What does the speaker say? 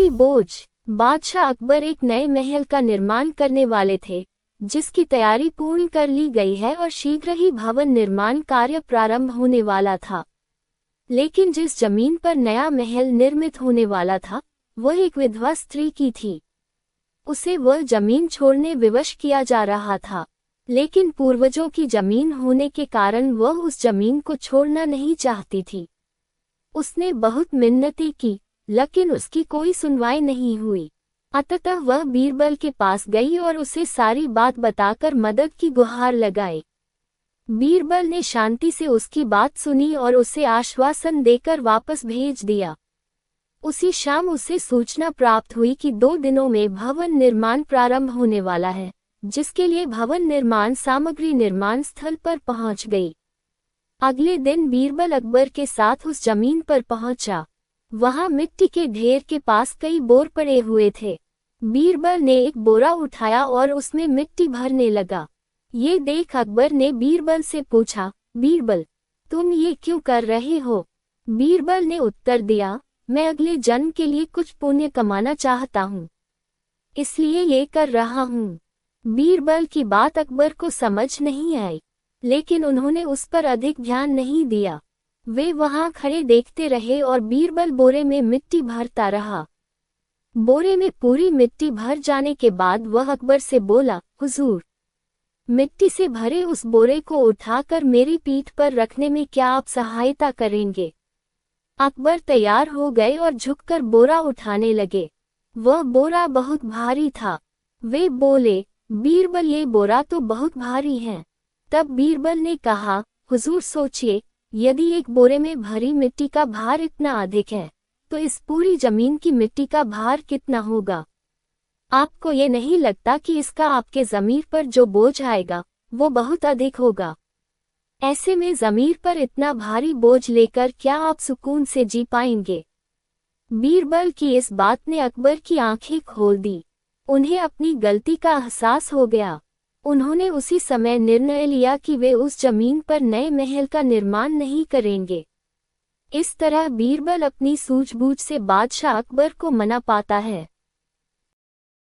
भारी बोझ। बादशाह अकबर एक नए महल का निर्माण करने वाले थे, जिसकी तैयारी पूर्ण कर ली गई है और शीघ्र ही भवन निर्माण कार्य प्रारंभ होने वाला था। लेकिन जिस जमीन पर नया महल निर्मित होने वाला था, वह एक विधवा स्त्री की थी। उसे वह जमीन छोड़ने विवश किया जा रहा था, लेकिन पूर्वजों की जमीन होने के कारण वह उस जमीन को छोड़ना नहीं चाहती थी। उसने बहुत मिन्नतें की, लेकिन उसकी कोई सुनवाई नहीं हुई। अंततः वह बीरबल के पास गई और उसे सारी बात बताकर मदद की गुहार लगाई। बीरबल ने शांति से उसकी बात सुनी और उसे आश्वासन देकर वापस भेज दिया। उसी शाम उसे सूचना प्राप्त हुई कि 2 दिनों में भवन निर्माण प्रारंभ होने वाला है, जिसके लिए भवन निर्माण सामग्री निर्माण स्थल पर पहुंच गई। अगले दिन बीरबल अकबर के साथ उस जमीन पर पहुंचा। वहां मिट्टी के ढेर के पास कई बोर पड़े हुए थे। बीरबल ने एक बोरा उठाया और उसमें मिट्टी भरने लगा। ये देख अकबर ने बीरबल से पूछा, बीरबल, तुम ये क्यों कर रहे हो? बीरबल ने उत्तर दिया, मैं अगले जन्म के लिए कुछ पुण्य कमाना चाहता हूँ, इसलिए ये कर रहा हूँ। बीरबल की बात अकबर को समझ नहीं आई, लेकिन उन्होंने उस पर अधिक ध्यान नहीं दिया। वे वहां खड़े देखते रहे और बीरबल बोरे में मिट्टी भरता रहा। बोरे में पूरी मिट्टी भर जाने के बाद वह अकबर से बोला, हुजूर, मिट्टी से भरे उस बोरे को उठाकर मेरी पीठ पर रखने में क्या आप सहायता करेंगे? अकबर तैयार हो गए और झुककर बोरा उठाने लगे। वह बोरा बहुत भारी था। वे बोले, बीरबल, ये बोरा तो बहुत भारी है। तब बीरबल ने कहा, हुजूर सोचिए, यदि एक बोरे में भरी मिट्टी का भार इतना अधिक है, तो इस पूरी जमीन की मिट्टी का भार कितना होगा? आपको ये नहीं लगता कि इसका आपके ज़मीर पर जो बोझ आएगा, वो बहुत अधिक होगा? ऐसे में ज़मीर पर इतना भारी बोझ लेकर क्या आप सुकून से जी पाएंगे? बीरबल की इस बात ने अकबर की आंखें खोल दी। उन्हें अपनी गलती का एहसास हो गया। उन्होंने उसी समय निर्णय लिया कि वे उस जमीन पर नए महल का निर्माण नहीं करेंगे। इस तरह बीरबल अपनी सूझबूझ से बादशाह अकबर को मना पाता है।